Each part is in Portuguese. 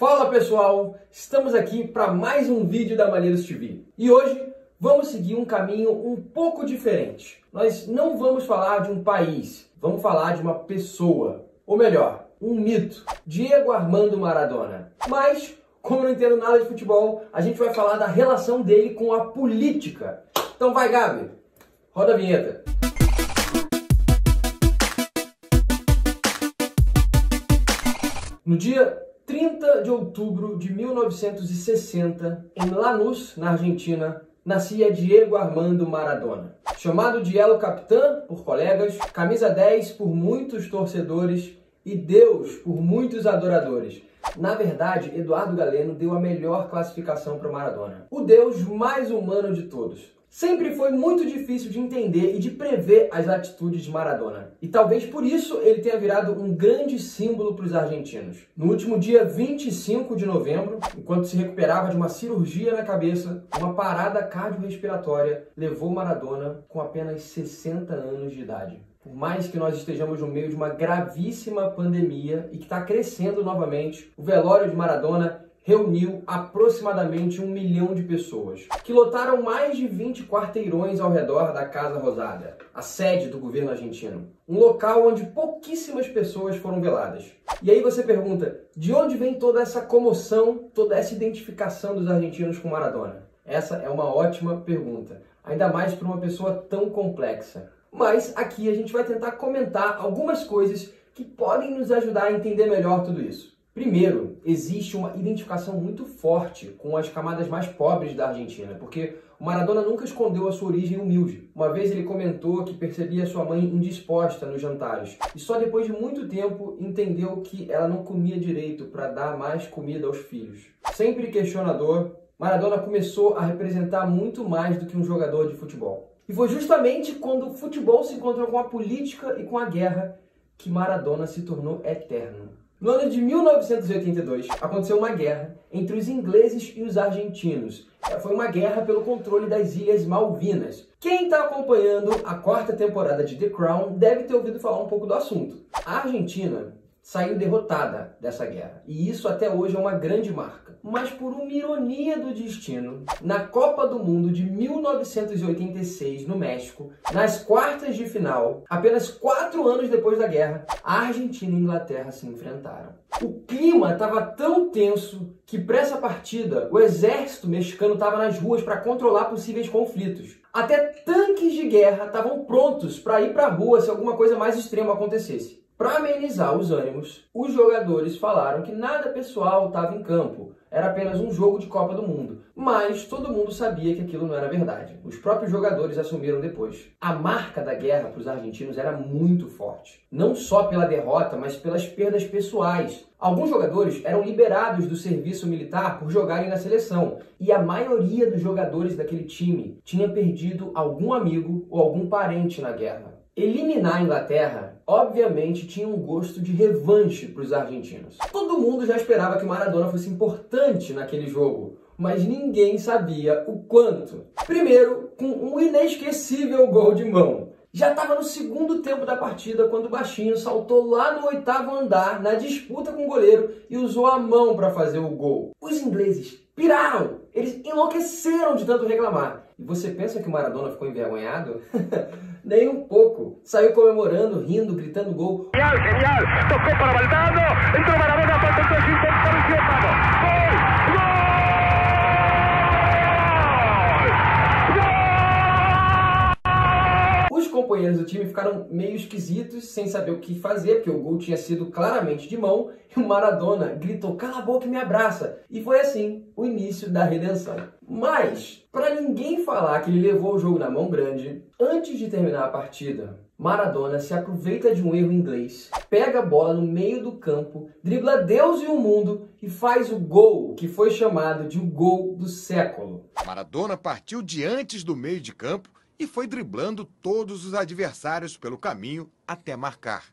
Fala pessoal, estamos aqui para mais um vídeo da Maneiros TV e hoje vamos seguir um caminho um pouco diferente. Nós não vamos falar de um país, vamos falar de uma pessoa, ou melhor, um mito, Diego Armando Maradona. Mas, como eu não entendo nada de futebol, a gente vai falar da relação dele com a política. Então vai, Gabi, roda a vinheta. No dia 30 de outubro de 1960, em Lanús, na Argentina, nascia Diego Armando Maradona. Chamado de Elo Capitã por colegas, camisa 10 por muitos torcedores e Deus por muitos adoradores. Na verdade, Eduardo Galeno deu a melhor classificação para o Maradona. O Deus mais humano de todos. Sempre foi muito difícil de entender e de prever as atitudes de Maradona. E talvez por isso ele tenha virado um grande símbolo para os argentinos. No último dia 25 de novembro, enquanto se recuperava de uma cirurgia na cabeça, uma parada cardiorrespiratória levou Maradona com apenas 60 anos de idade. Por mais que nós estejamos no meio de uma gravíssima pandemia e que está crescendo novamente, o velório de Maradona reuniu aproximadamente 1 milhão de pessoas, que lotaram mais de 20 quarteirões ao redor da Casa Rosada, a sede do governo argentino. Um local onde pouquíssimas pessoas foram veladas. E aí você pergunta, de onde vem toda essa comoção, toda essa identificação dos argentinos com Maradona? Essa é uma ótima pergunta, ainda mais para uma pessoa tão complexa. Mas aqui a gente vai tentar comentar algumas coisas que podem nos ajudar a entender melhor tudo isso. Primeiro, existe uma identificação muito forte com as camadas mais pobres da Argentina, porque o Maradona nunca escondeu a sua origem humilde. Uma vez ele comentou que percebia sua mãe indisposta nos jantares, e só depois de muito tempo entendeu que ela não comia direito para dar mais comida aos filhos. Sempre questionador, Maradona começou a representar muito mais do que um jogador de futebol. E foi justamente quando o futebol se encontrou com a política e com a guerra que Maradona se tornou eterno. No ano de 1982, aconteceu uma guerra entre os ingleses e os argentinos. Foi uma guerra pelo controle das Ilhas Malvinas. Quem está acompanhando a 4ª temporada de The Crown deve ter ouvido falar um pouco do assunto. A Argentina saiu derrotada dessa guerra, e isso até hoje é uma grande marca. Mas por uma ironia do destino, na Copa do Mundo de 1986 no México, nas quartas de final, apenas 4 anos depois da guerra, a Argentina e a Inglaterra se enfrentaram. O clima estava tão tenso que para essa partida o exército mexicano estava nas ruas para controlar possíveis conflitos. Até tanques de guerra estavam prontos para ir para a rua se alguma coisa mais extrema acontecesse. Para amenizar os ânimos, os jogadores falaram que nada pessoal estava em campo, era apenas um jogo de Copa do Mundo. Mas todo mundo sabia que aquilo não era verdade. Os próprios jogadores assumiram depois. A marca da guerra para os argentinos era muito forte. Não só pela derrota, mas pelas perdas pessoais. Alguns jogadores eram liberados do serviço militar por jogarem na seleção. E a maioria dos jogadores daquele time tinha perdido algum amigo ou algum parente na guerra. Eliminar a Inglaterra, obviamente, tinha um gosto de revanche para os argentinos. Todo mundo já esperava que o Maradona fosse importante naquele jogo, mas ninguém sabia o quanto. Primeiro, com um inesquecível gol de mão. Já estava no segundo tempo da partida quando o baixinho saltou lá no 8º andar na disputa com o goleiro e usou a mão para fazer o gol. Os ingleses piraram! Eles enlouqueceram de tanto reclamar. E você pensa que o Maradona ficou envergonhado? Nem um pouco. Saiu comemorando, rindo, gritando gol. Genial, genial! Tocou para Valdano, entrou Maradona, falta 3 minutos, gol! Gol! Os companheiros do time ficaram meio esquisitos, sem saber o que fazer, porque o gol tinha sido claramente de mão, e o Maradona gritou, cala a boca e me abraça. E foi assim, o início da redenção. Mas, para ninguém falar que ele levou o jogo na mão grande, antes de terminar a partida, Maradona se aproveita de um erro inglês, pega a bola no meio do campo, dribla Deus e o mundo e faz o gol, que foi chamado de o gol do século. Maradona partiu de antes do meio de campo e foi driblando todos os adversários pelo caminho até marcar.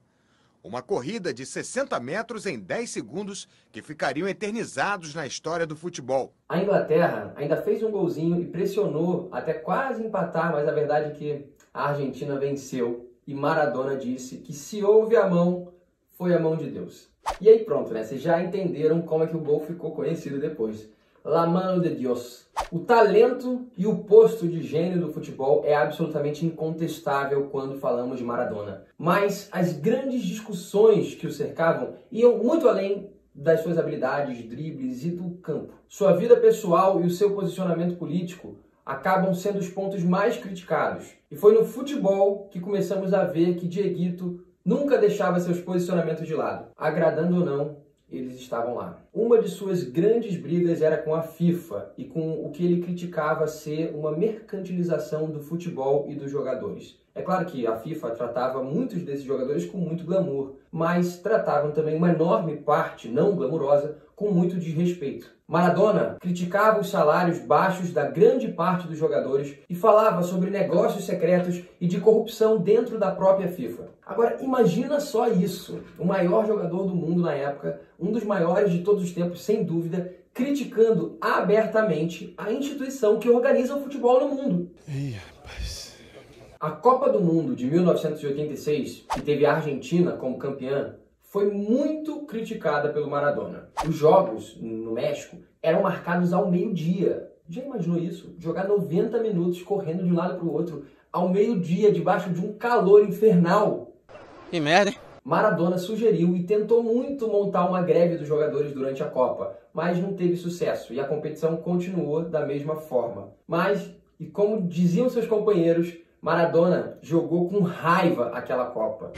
Uma corrida de 60 metros em 10 segundos que ficariam eternizados na história do futebol. A Inglaterra ainda fez um golzinho e pressionou até quase empatar, mas a verdade é que a Argentina venceu e Maradona disse que se houve a mão, foi a mão de Deus. E aí pronto, né? Vocês já entenderam como é que o gol ficou conhecido depois. La mano de Dios. O talento e o posto de gênio do futebol é absolutamente incontestável quando falamos de Maradona. Mas as grandes discussões que o cercavam iam muito além das suas habilidades, dribles e do campo. Sua vida pessoal e o seu posicionamento político acabam sendo os pontos mais criticados. E foi no futebol que começamos a ver que Dieguito nunca deixava seus posicionamentos de lado. Agradando ou não, eles estavam lá. Uma de suas grandes brigas era com a FIFA e com o que ele criticava ser uma mercantilização do futebol e dos jogadores. É claro que a FIFA tratava muitos desses jogadores com muito glamour, mas tratavam também uma enorme parte não glamurosa com muito desrespeito. Maradona criticava os salários baixos da grande parte dos jogadores e falava sobre negócios secretos e de corrupção dentro da própria FIFA. Agora, imagina só isso. O maior jogador do mundo na época, um dos maiores de todos os tempos, sem dúvida, criticando abertamente a instituição que organiza o futebol no mundo. Ih, rapaz. A Copa do Mundo de 1986, que teve a Argentina como campeã, foi muito criticada pelo Maradona. Os jogos no México eram marcados ao meio-dia. Já imaginou isso? Jogar 90 minutos correndo de um lado para o outro ao meio-dia, debaixo de um calor infernal. Que merda, hein? Maradona sugeriu e tentou muito montar uma greve dos jogadores durante a Copa, mas não teve sucesso e a competição continuou da mesma forma. Mas, e como diziam seus companheiros, Maradona jogou com raiva aquela Copa.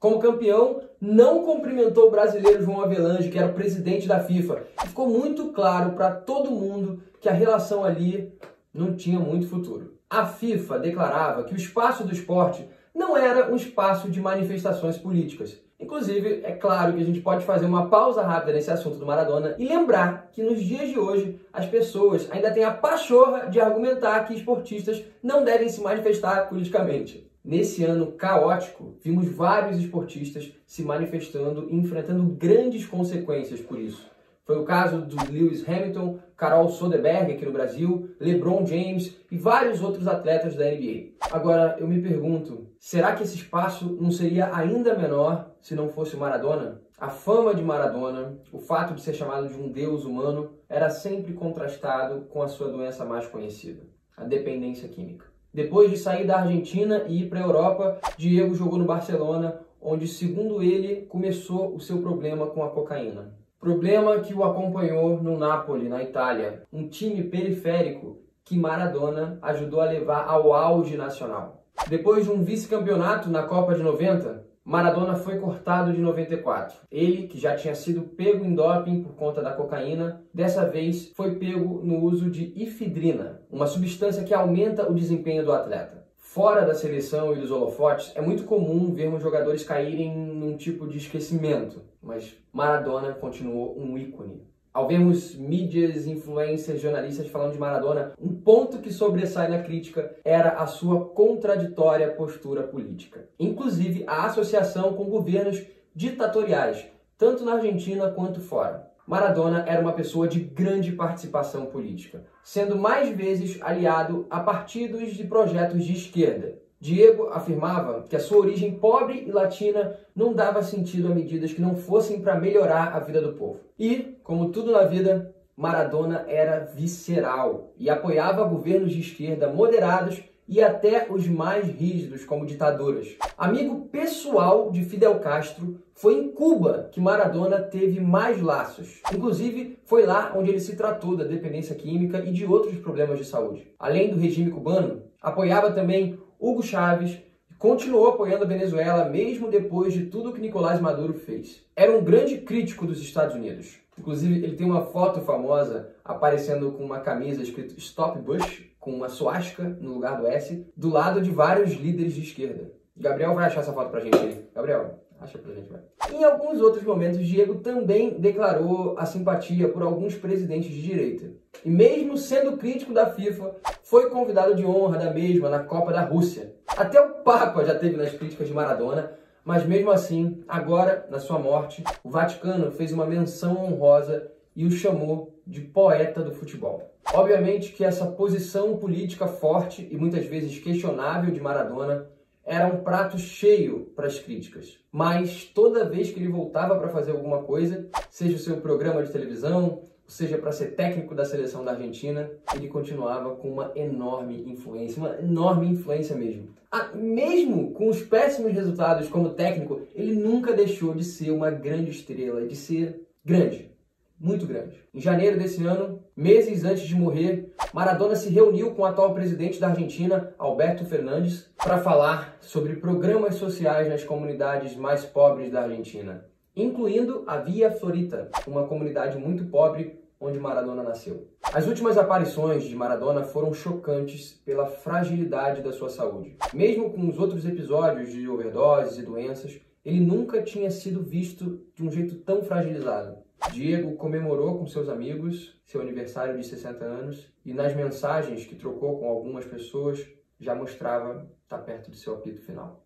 Como campeão, não cumprimentou o brasileiro João Avelange, que era o presidente da FIFA. E ficou muito claro para todo mundo que a relação ali não tinha muito futuro. A FIFA declarava que o espaço do esporte não era um espaço de manifestações políticas. Inclusive, é claro que a gente pode fazer uma pausa rápida nesse assunto do Maradona e lembrar que nos dias de hoje as pessoas ainda têm a pachorra de argumentar que esportistas não devem se manifestar politicamente. Nesse ano caótico, vimos vários esportistas se manifestando e enfrentando grandes consequências por isso. Foi o caso do Lewis Hamilton, Carol Soderbergh aqui no Brasil, LeBron James e vários outros atletas da NBA. Agora, eu me pergunto, será que esse espaço não seria ainda menor se não fosse o Maradona? A fama de Maradona, o fato de ser chamado de um deus humano, era sempre contrastado com a sua doença mais conhecida, a dependência química. Depois de sair da Argentina e ir para a Europa, Diego jogou no Barcelona, onde, segundo ele, começou o seu problema com a cocaína. Problema que o acompanhou no Napoli, na Itália, um time periférico que Maradona ajudou a levar ao auge nacional. Depois de um vice-campeonato na Copa de 90, Maradona foi cortado de 94. Ele, que já tinha sido pego em doping por conta da cocaína, dessa vez foi pego no uso de efedrina, uma substância que aumenta o desempenho do atleta. Fora da seleção e dos holofotes, é muito comum vermos jogadores caírem num tipo de esquecimento, mas Maradona continuou um ícone. Ao vermos mídias, influencers, jornalistas falando de Maradona, um ponto que sobressai na crítica era a sua contraditória postura política. Inclusive, a associação com governos ditatoriais, tanto na Argentina quanto fora. Maradona era uma pessoa de grande participação política, sendo mais vezes aliado a partidos e projetos de esquerda. Diego afirmava que a sua origem pobre e latina não dava sentido a medidas que não fossem para melhorar a vida do povo. E, como tudo na vida, Maradona era visceral e apoiava governos de esquerda moderados e até os mais rígidos, como ditaduras. Amigo pessoal de Fidel Castro, foi em Cuba que Maradona teve mais laços. Inclusive, foi lá onde ele se tratou da dependência química e de outros problemas de saúde. Além do regime cubano, apoiava também Hugo Chávez e continuou apoiando a Venezuela mesmo depois de tudo que Nicolás Maduro fez. Era um grande crítico dos Estados Unidos. Inclusive, ele tem uma foto famosa aparecendo com uma camisa escrito Stop Bush, com uma suástica no lugar do S, do lado de vários líderes de esquerda. Gabriel vai achar essa foto pra gente aí. Gabriel, acha pra gente, vai. Em alguns outros momentos, Diego também declarou a simpatia por alguns presidentes de direita. E mesmo sendo crítico da FIFA, foi convidado de honra da mesma na Copa da Rússia. Até o Papa já teve nas críticas de Maradona, mas mesmo assim, agora, na sua morte, o Vaticano fez uma menção honrosa e o chamou de poeta do futebol. Obviamente que essa posição política forte e muitas vezes questionável de Maradona era um prato cheio para as críticas. Mas toda vez que ele voltava para fazer alguma coisa, seja o seu programa de televisão, seja para ser técnico da seleção da Argentina, ele continuava com uma enorme influência mesmo. Mesmo com os péssimos resultados como técnico, ele nunca deixou de ser uma grande estrela, de ser grande, muito grande. Em janeiro desse ano, meses antes de morrer, Maradona se reuniu com o atual presidente da Argentina, Alberto Fernandes, para falar sobre programas sociais nas comunidades mais pobres da Argentina, incluindo a Villa Fiorita, uma comunidade muito pobre onde Maradona nasceu. As últimas aparições de Maradona foram chocantes pela fragilidade da sua saúde. Mesmo com os outros episódios de overdoses e doenças, ele nunca tinha sido visto de um jeito tão fragilizado. Diego comemorou com seus amigos seu aniversário de 60 anos e nas mensagens que trocou com algumas pessoas já mostrava estar perto de seu apito final.